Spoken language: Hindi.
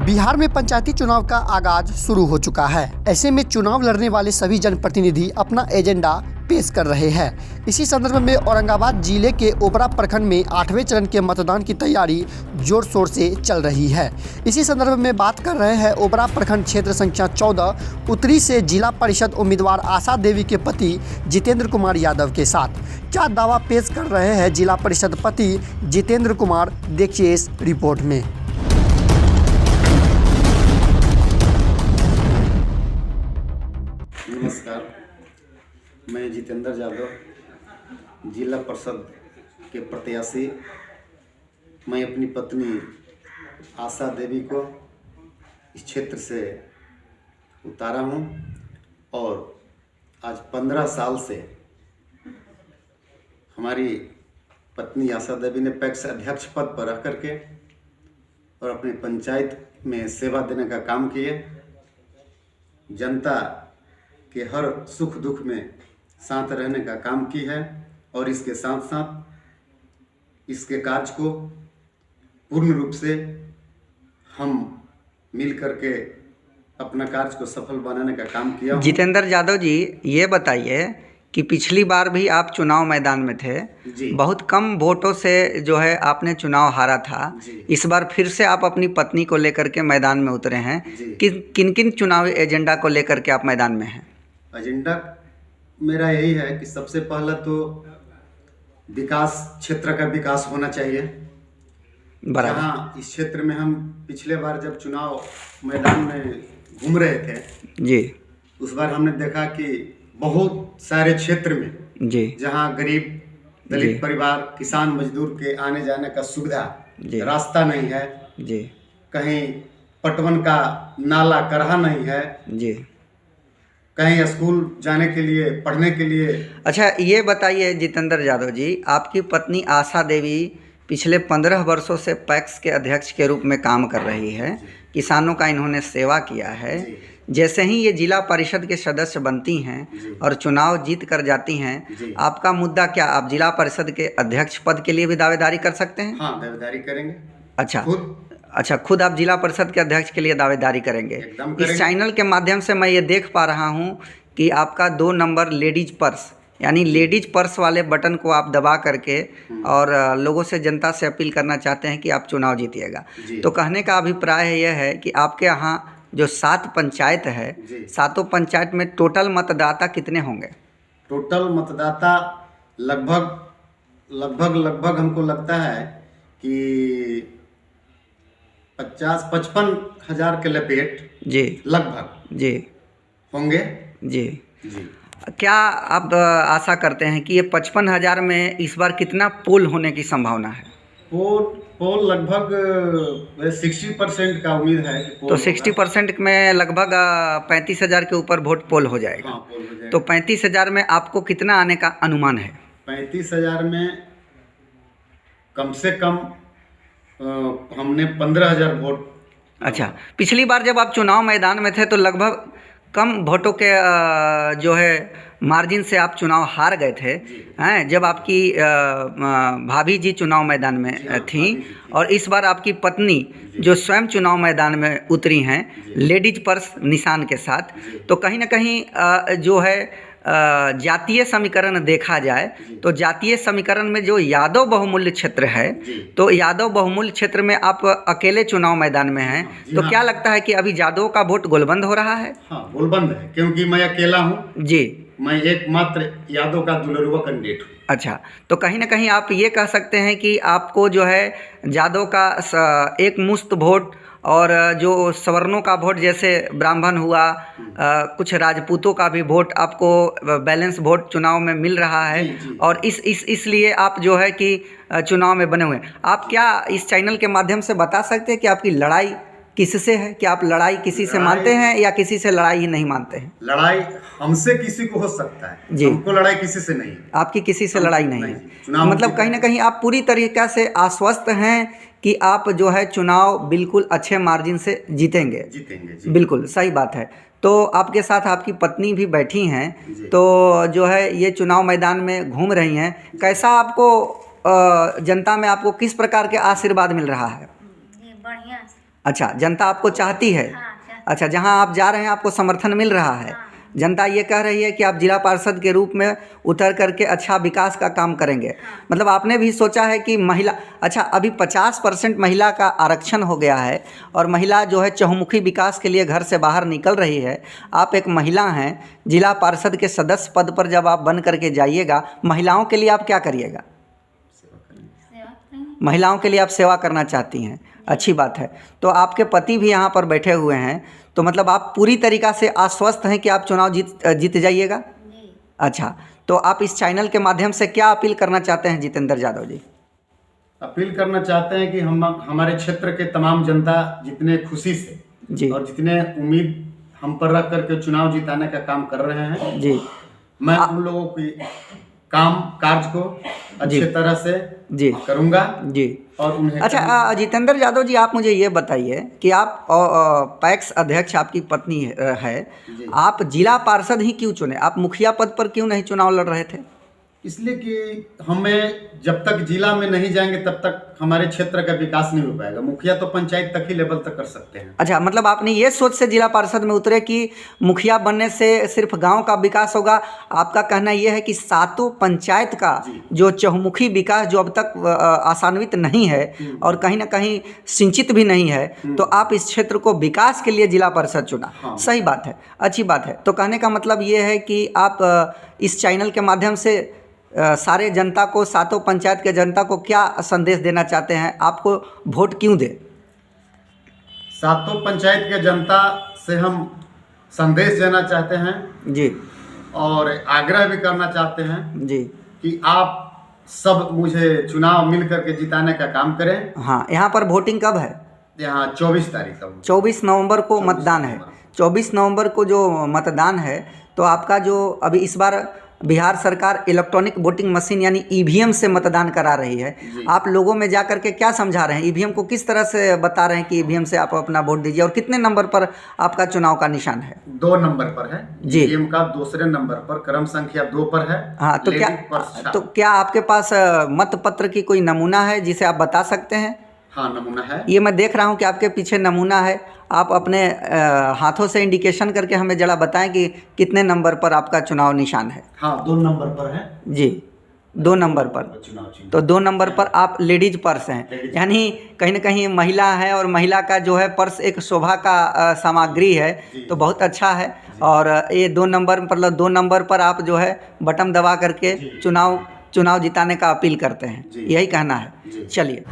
बिहार में पंचायती चुनाव का आगाज शुरू हो चुका है। ऐसे में चुनाव लड़ने वाले सभी जनप्रतिनिधि अपना एजेंडा पेश कर रहे हैं। इसी संदर्भ में औरंगाबाद जिले के ओबरा प्रखंड में 8वें चरण के मतदान की तैयारी जोर शोर से चल रही है। इसी संदर्भ में बात कर रहे हैं ओबरा प्रखंड क्षेत्र संख्या 14 उत्तरी से जिला परिषद उम्मीदवार आशा देवी के पति जितेंद्र कुमार यादव के साथ। क्या दावा पेश कर रहे हैं जिला परिषद पति जितेंद्र कुमार, देखिए इस रिपोर्ट में। नमस्कार, मैं जितेंद्र यादव, जिला परिषद के प्रत्याशी। मैं अपनी पत्नी आशा देवी को इस क्षेत्र से उतारा हूं और आज 15 साल से हमारी पत्नी आशा देवी ने पैक्स अध्यक्ष पद पर रह करके और अपनी पंचायत में सेवा देने का काम किए। जनता के हर सुख दुख में साथ रहने का काम की है और इसके साथ साथ इसके कार्य को पूर्ण रूप से हम मिल करके अपना कार्य को सफल बनाने का काम किया। जितेंद्र यादव जी, ये बताइए कि पिछली बार भी आप चुनाव मैदान में थे जी। बहुत कम वोटों से जो है आपने चुनाव हारा था। इस बार फिर से आप अपनी पत्नी को लेकर के मैदान में उतरे हैं। किन किन चुनावी एजेंडा को लेकर के आप मैदान में हैं? एजेंडा मेरा यही है कि सबसे पहला तो विकास, क्षेत्र का विकास होना चाहिए। जहाँ इस क्षेत्र में हम पिछले बार जब चुनाव मैदान में घूम रहे थे जी, उस बार हमने देखा कि बहुत सारे क्षेत्र में जी, जहाँ गरीब दलित परिवार, किसान मजदूर के आने जाने का सुविधा रास्ता नहीं है जी, कहीं पटवन का नाला करहा नहीं है जी, कहीं स्कूल जाने के लिए, पढ़ने के लिए। अच्छा, ये बताइए जितेंद्र यादव जी, आपकी पत्नी आशा देवी पिछले 15 वर्षों से पैक्स के अध्यक्ष के रूप में काम कर रही है। किसानों का इन्होंने सेवा किया है। जैसे ही ये जिला परिषद के सदस्य बनती हैं और चुनाव जीत कर जाती हैं, आपका मुद्दा क्या, आप जिला परिषद के अध्यक्ष पद के लिए भी दावेदारी कर सकते हैं? हाँ, दावेदारी करेंगे। अच्छा, खुद आप जिला परिषद के अध्यक्ष के लिए दावेदारी करेंगे। इस चैनल के माध्यम से मैं ये देख पा रहा हूँ कि आपका 2 नंबर लेडीज पर्स, यानी लेडीज पर्स वाले बटन को आप दबा करके और लोगों से, जनता से अपील करना चाहते हैं कि आप चुनाव जीतिएगा। तो कहने का अभिप्राय यह है कि आपके यहाँ जो 7 पंचायत है, 7 पंचायत में टोटल मतदाता कितने होंगे? टोटल मतदाता लगभग हमको लगता है कि 50-55 हजार के लपेट जी लगभग जी होंगे जी। क्या आप आशा करते हैं कि ये 55 हजार में इस बार कितना पोल होने की संभावना है? पोल लगभग 60% का उम्मीद है कि तो 60% में लगभग 35 हजार के ऊपर वोट पोल हो जाएगा। हाँ, पोल हो जाएगा। तो 35 हजार में आपको कितना आने का अनुमान है? 35 हजार में कम से कम हमने 15,000 वोट। अच्छा, पिछली बार जब आप चुनाव मैदान में थे तो लगभग कम वोटों के जो है मार्जिन से आप चुनाव हार गए थे हैं, जब आपकी भाभी जी चुनाव मैदान में थी और इस बार आपकी पत्नी जो स्वयं चुनाव मैदान में उतरी हैं लेडीज पर्स निशान के साथ। तो कहीं ना कहीं जो है जातीय समीकरण देखा जाए तो जातीय समीकरण में जो यादव बहुमूल्य क्षेत्र है, तो यादव बहुमूल्य क्षेत्र में आप अकेले चुनाव मैदान में हैं। तो क्या लगता है कि अभी यादव का वोट गोलबंद हो रहा है? हाँ, गोलबंद है, क्योंकि मैं अकेला हूँ जी, मैं एकमात्र यादव का दुलरुआ कैंडिडेट हूँ। अच्छा, तो कहीं ना कहीं आप ये कह सकते हैं कि आपको जो है यादव का एक मुश्त वोट और जो सवर्णों का वोट, जैसे ब्राह्मण हुआ, कुछ राजपूतों का भी वोट आपको बैलेंस वोट चुनाव में मिल रहा है। और इसलिए आप जो है कि चुनाव में बने हुए हैं। आप क्या इस चैनल के माध्यम से बता सकते हैं कि आपकी लड़ाई किससे है? क्या आप लड़ाई किसी से मानते हैं या किसी से लड़ाई ही नहीं मानते हैं? लड़ाई हमसे किसी को हो सकता है जी, हमको लड़ाई किसी से नहीं। आपकी किसी से लड़ाई नहीं है, मतलब कहीं ना कहीं आप पूरी तरीक़ा से आश्वस्त हैं कि आप जो है चुनाव बिल्कुल अच्छे मार्जिन से जीतेंगे जी। बिल्कुल सही बात है। तो आपके साथ आपकी पत्नी भी बैठी हैं, तो जो है ये चुनाव मैदान में घूम रही हैं। कैसा आपको जनता में आपको किस प्रकार के आशीर्वाद मिल रहा है? बढ़िया। अच्छा, जनता आपको चाहती है। अच्छा, जहाँ आप जा रहे हैं आपको समर्थन मिल रहा है। जनता ये कह रही है कि आप जिला पार्षद के रूप में उतर करके अच्छा विकास का काम करेंगे। मतलब आपने भी सोचा है कि महिला, अच्छा अभी 50% महिला का आरक्षण हो गया है और महिला जो है चहुमुखी विकास के लिए घर से बाहर निकल रही है। आप एक महिला हैं, जिला पार्षद के सदस्य पद पर जब आप बन करके जाइएगा, महिलाओं के लिए आप क्या करिएगा? महिलाओं के लिए आप सेवा करना चाहती हैं, अच्छी बात है। तो आपके पति भी यहाँ पर बैठे हुए हैं, तो मतलब आप पूरी तरीक़ा से आश्वस्त हैं कि आप चुनाव जीत जाइएगा? अच्छा, तो आप इस चैनल के माध्यम से क्या अपील करना चाहते हैं जितेंद्र यादव जी? अपील करना चाहते हैं कि हमारे क्षेत्र के तमाम जनता जितने खुशी से जी और जितने उम्मीद हम पर रख करके चुनाव जिताने का काम कर रहे हैं जी, मैं उन लोगों की काम कार्य को अच्छे तरह से जी करूंगा जी। और उन्हें अच्छा, जितेंद्र यादव जी, आप मुझे ये बताइए कि आप पैक्स अध्यक्ष आपकी पत्नी है, आप जिला पार्षद ही क्यों चुने? आप मुखिया पद पर क्यों नहीं चुनाव लड़ रहे थे? इसलिए कि हमें जब तक जिला में नहीं जाएंगे तब तक हमारे क्षेत्र का विकास नहीं हो पाएगा। मुखिया तो पंचायत तक ही लेवल तक कर सकते हैं। अच्छा, मतलब आपने ये सोच से जिला पार्षद में उतरे कि मुखिया बनने से सिर्फ गांव का विकास होगा। आपका कहना यह है कि सातों पंचायत का जो चहुमुखी विकास जो अब तक आसान्वित नहीं है और कहीं ना कहीं सिंचित भी नहीं है, तो आप इस क्षेत्र को विकास के लिए जिला पार्षद चुना। सही बात है, अच्छी बात है। तो कहने का मतलब ये है कि आप इस चैनल के माध्यम से सारे जनता को, सातों पंचायत के जनता को क्या संदेश देना चाहते हैं? आपको वोट क्यों दे? सातों पंचायत के जनता से हम संदेश देना चाहते हैं जी, और आग्रह भी करना चाहते हैं जी कि आप सब मुझे चुनाव मिल करके जिताने का काम करें। हाँ, यहाँ पर वोटिंग कब है? यहाँ 24 तारीख का 24 नवंबर को मतदान है। 24 नवंबर को जो मतदान है, तो आपका जो अभी इस बार बिहार सरकार इलेक्ट्रॉनिक वोटिंग मशीन यानी ईवीएम से मतदान करा रही है। आप लोगों में जा करके क्या समझा रहे हैं? ईवीएम को किस तरह से बता रहे हैं कि ईवीएम से आप अपना वोट दीजिए? और कितने नंबर पर आपका चुनाव का निशान है? 2 नंबर पर है जी। ईवीएम का दूसरे नंबर पर क्रम संख्या 2 पर है। हाँ, तो क्या आपके पास मत पत्र की कोई नमूना है जिसे आप बता सकते हैं? हाँ, नमूना है। ये मैं देख रहा हूँ कि आपके पीछे नमूना है। आप अपने हाथों से इंडिकेशन करके हमें जरा बताएं कि कितने नंबर पर आपका चुनाव निशान है? हाँ, 2 नंबर पर है जी, 2 नंबर पर। चुनाव चिन्ह। तो 2 नंबर पर आप लेडीज पर्स हैं, यानी कहीं ना कहीं महिला है और महिला का जो है पर्स एक शोभा का सामग्री है, तो बहुत अच्छा है। और ये 2 नंबर मतलब 2 नंबर पर आप जो है बटन दबा करके चुनाव जिताने का अपील करते हैं, यही कहना है। चलिए।